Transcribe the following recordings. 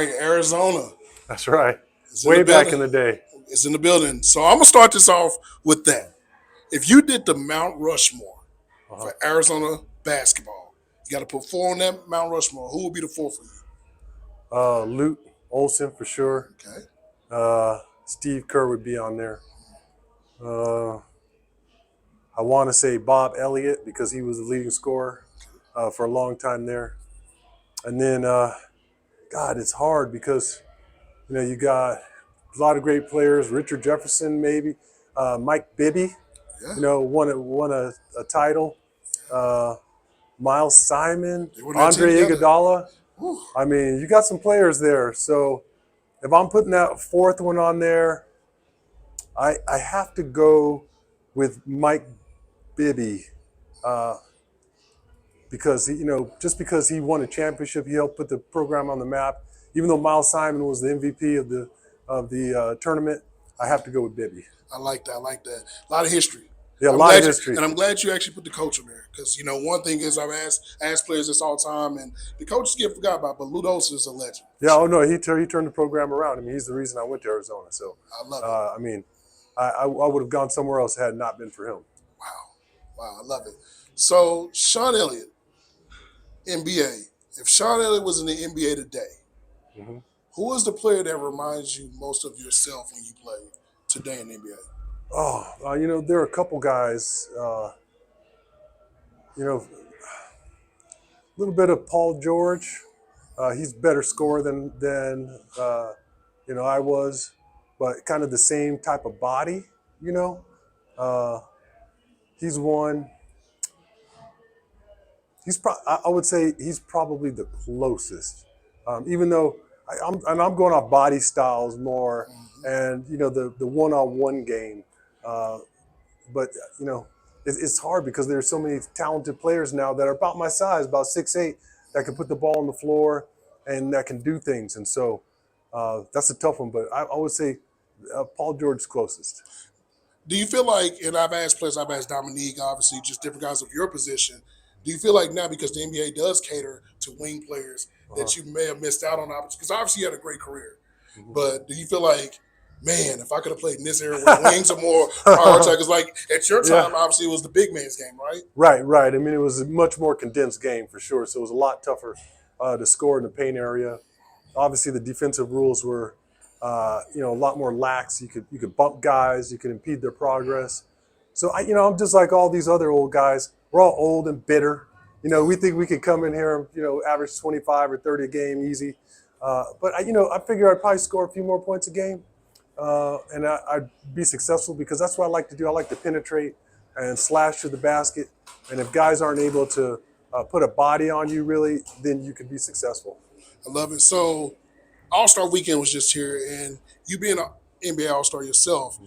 right, Arizona That's right. is in the Way back building. in the day. It's in the building. So I'm gonna start this off with that. If you did the Mount Rushmore Uh-huh. for Arizona basketball, you got to put four on that Mount Rushmore. Who would be the four for you? Luke Olson for sure. Okay. Steve Kerr would be on there. Uh, I want to say Bob Elliott because he was the leading scorer for a long time there. And then, God, it's hard because you got a lot of great players. Richard Jefferson, maybe. Mike Bibby, Yeah. won a title. Uh, Miles Simon, They were on that team Andre together. Iguodala. Whew. I mean, you got some players there. So if I'm putting that fourth one on there, I have to go with Mike Bibby because just because he won a championship, he helped put the program on the map. Even though Miles Simon was the MVP of the tournament, I have to go with Bibby. I like that. I like that. A lot of history. Yeah, a I'm lot of glad you, history. and I'm glad you actually put the coach in there because one thing is I've asked players this all the time, and the coaches get forgot about. But Ludos is a legend. Yeah. Oh no, he turned the program around. I mean, he's the reason I went to Arizona. So I love it. I mean, I would have gone somewhere else had it not been for him. Wow, I love it. So Sean Elliott, NBA. If Sean Elliott was in the NBA today, Mm-hmm. who is the player that reminds you most of yourself when you play today in the NBA? Oh, there are a couple guys. A little bit of Paul George. He's a better scorer than I was, but kind of the same type of body. You know, uh, he's one. I would say he's probably the closest. Even though I'm going off body styles more, and the one-on-one game. Uh, but it's hard because there's so many talented players now that are about my size, about 6'8", that can put the ball on the floor and that can do things. And so that's a tough one. But I would say Paul George's closest. Do you feel like, and I've asked players, I've asked Dominique, obviously, just different guys of your position. Do you feel like now, because the NBA does cater to wing players, Uh-huh. that you may have missed out on opportunities? Because obviously you had a great career. Mhm. But do you feel like, man, if I could have played in this area where the wings are more prioritized? Because like at your Yeah. time, obviously it was the big man's game, right? Right. I mean, it was a much more condensed game for sure. So it was a lot tougher to score in the paint area. Obviously, the defensive rules were, a lot more lax. You could bump guys, you could impede their progress. So I'm just like all these other old guys. We're all old and bitter. We think we could come in here and average 25 or 30 a game easy. But I figure I'd probably score a few more points a game, and I'd be successful because that's what I like to do. I like to penetrate and slash to the basket. And if guys aren't able to put a body on you, really, then you can be successful. I love it. So All Star Weekend was just here, and you being an NBA All Star yourself,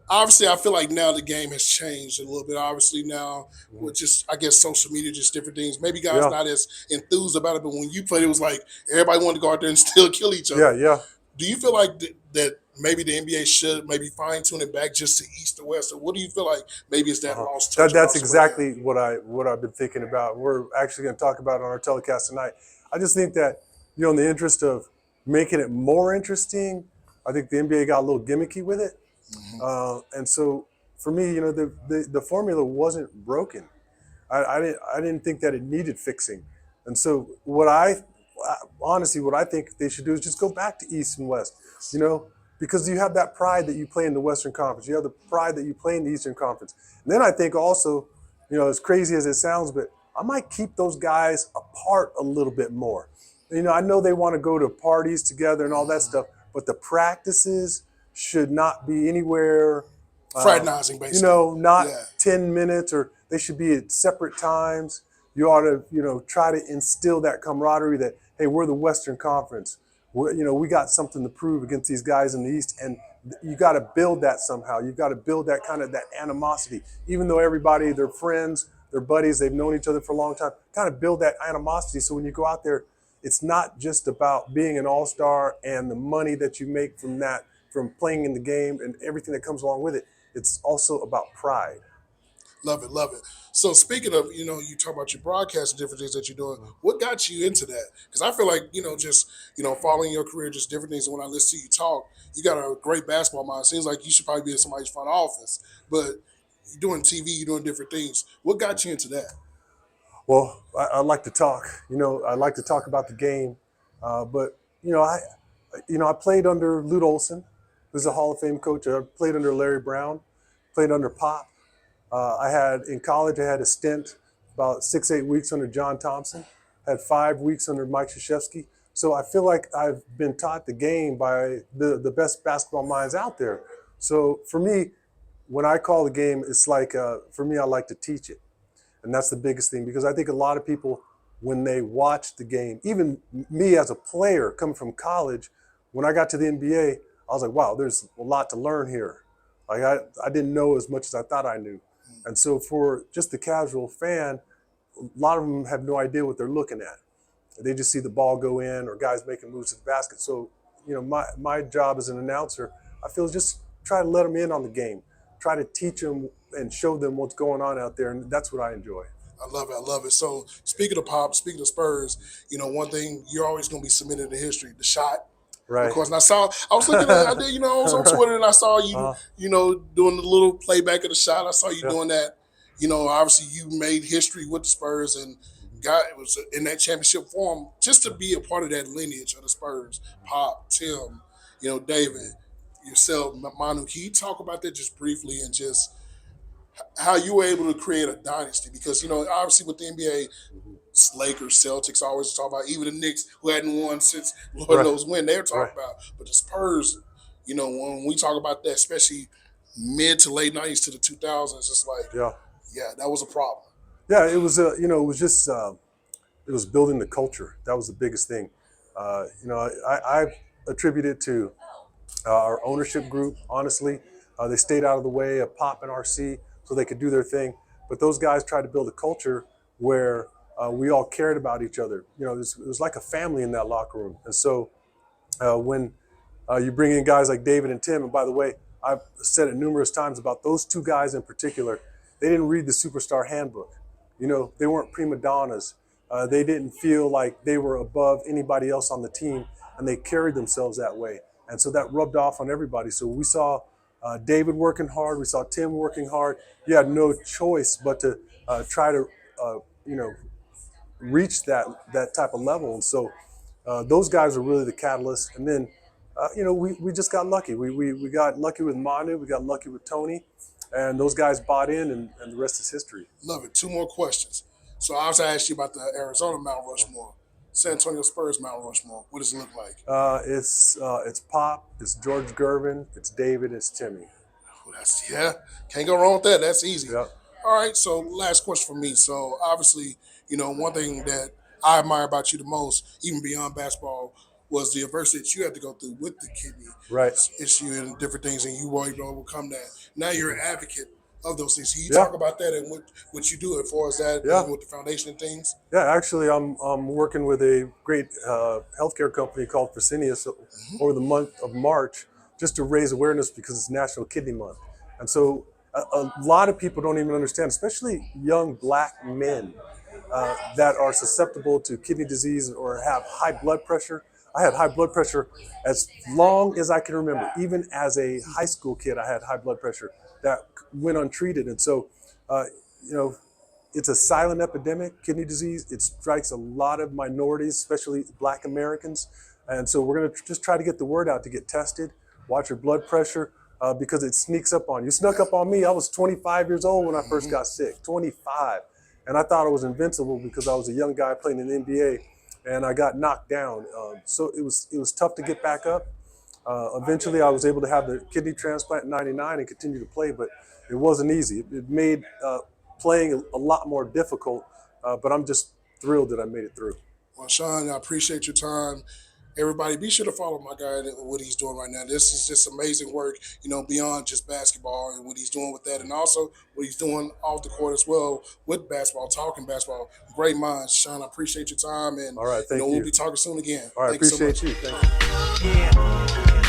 obviously I feel like now the game has changed a little bit. Obviously now with just I guess social media, just different things. Maybe guys Yeah. not as enthused about it, but when you played, it was like everybody wanted to go out there and still kill each other. Yeah. Do you feel like that maybe the NBA should maybe fine tune it back just to East or West, or what do you feel like maybe it's that lost touch? That's about some of that? exactly what I've been thinking about. We're actually going to talk about it on our telecast tonight. I just think that in the interest of making it more interesting, I think the NBA got a little gimmicky with it, and so for me, the formula wasn't broken. I didn't think that it needed fixing, and so honestly what I think they should do is just go back to East and West, because you have that pride that you play in the Western Conference, you have the pride that you play in the Eastern Conference, and then I think also, as crazy as it sounds, but I might keep those guys apart a little bit more. I know they want to go to parties together and all that stuff, but the practices should not be anywhere Fraternizing, basically. not Yeah. 10 minutes, or they should be at separate times. You ought to, try to instill that camaraderie that, hey, we're the Western Conference. We got something to prove against these guys in the East. And you got to build that somehow. You've got to build that kind of that animosity. Even though everybody, they're friends, they're buddies, they've known each other for a long time, kind of build that animosity. So when you go out there, it's not just about being an all-star and the money that you make from that, from playing in the game and everything that comes along with it. It's also about pride. Love it, love it. So speaking of, you talk about your broadcast and different things that you're doing. What got you into that? Because I feel like, just following your career, just different things. And when I listen to you talk, you got a great basketball mind. Seems like you should probably be in somebody's front office, but you're doing TV, you're doing different things. What got you into that? Well, I like to talk. I like to talk about the game, but I played under Lute Olson, who's a Hall of Fame coach. I played under Larry Brown, played under Pop. I had in college. I had a stint about 6-8 weeks under John Thompson. Had 5 weeks under Mike Krzyzewski. So I feel like I've been taught the game by the best basketball minds out there. So for me, when I call the game, it's like for me, I like to teach it. And that's the biggest thing, because I think a lot of people, when they watch the game, even me as a player coming from college, when I got to the NBA, I was like, wow, there's a lot to learn here. Like I didn't know as much as I thought I knew. And so for just the casual fan, a lot of them have no idea what they're looking at. They just see the ball go in or guys making moves to the basket. So, my job as an announcer, I feel, just try to let them in on the game, try to teach them and show them what's going on out there. And that's what I enjoy. I love it. I love it. So speaking of Pop, speaking of Spurs, one thing you're always going to be submitted to history: the shot. Of Right. course, and I was looking at, I did, I was on Twitter and I saw you, doing the little playback of the shot. I saw you Yeah. doing that. Obviously you made history with the Spurs and it was in that championship form just to be a part of that lineage of the Spurs. Pop, Tim, David, yourself, Manu. Can you talk about that just briefly and just how you were able to create a dynasty? Because, obviously with the NBA, Lakers, Celtics always talk about, even the Knicks who hadn't won since Lord Right. knows when they're talking Right. about. But the Spurs, when we talk about that, especially mid to late '90s to the 2000s, it's like, Yeah. yeah, that was a problem. Yeah. It was, it was just, it was building the culture. That was the biggest thing. I attribute it to our ownership group, honestly. They stayed out of the way of Pop and RC so they could do their thing. But those guys tried to build a culture where we all cared about each other. It was like a family in that locker room. And so when you bring in guys like David and Tim, and by the way, I've said it numerous times about those two guys in particular, they didn't read the superstar handbook. They weren't prima donnas. They didn't feel like they were above anybody else on the team, and they carried themselves that way. And so that rubbed off on everybody. So we saw David working hard. We saw Tim working hard. You had no choice but to try to, reach that type of level. And so those guys were really the catalyst. And then, we just got lucky. We got lucky with Manu. We got lucky with Tony. And those guys bought in, and the rest is history. Love it. Two more questions. So obviously I asked you about the Arizona Mount Rushmore, San Antonio Spurs Mount Rushmore. What does it look like? It's Pop, it's George Gervin, it's David, it's Timmy. Oh, can't go wrong with that. That's easy. Yeah. All right, so last question for me. So obviously, one thing that I admire about you the most, even beyond basketball, was the adversity that you had to go through with the kidney Right. issue and different things, and you were able to overcome that. Now you're an advocate of those things. Can you Yeah. talk about that and what you do as far as that, Yeah. even with the foundation and things? Yeah, actually, I'm working with a great healthcare company called Fresenius over the month of March, just to raise awareness because it's National Kidney Month. And so a lot of people don't even understand, especially young black men that are susceptible to kidney disease or have high blood pressure. I had high blood pressure as long as I can remember. Even as a high school kid, I had high blood pressure that went untreated. And so, it's a silent epidemic, kidney disease. It strikes a lot of minorities, especially Black Americans. And so we're going to just try to get the word out to get tested, watch your blood pressure, because it sneaks up on you. It snuck up on me. I was 25 years old when I first got sick, 25. And I thought I was invincible because I was a young guy playing in the NBA, and I got knocked down. So it was tough to get back up. Eventually, I was able to have the kidney transplant in '99 and continue to play, but it wasn't easy. It made playing a lot more difficult, but I'm just thrilled that I made it through. Well, Sean, I appreciate your time. Everybody, be sure to follow my guy and what he's doing right now. This is just amazing work, beyond just basketball and what he's doing with that, and also what he's doing off the court as well with basketball, talking basketball. Great minds, Sean. I appreciate your time, and All right, thank we'll you. be talking soon again. All right, Thanks so appreciate much. you. Thank you. Yeah.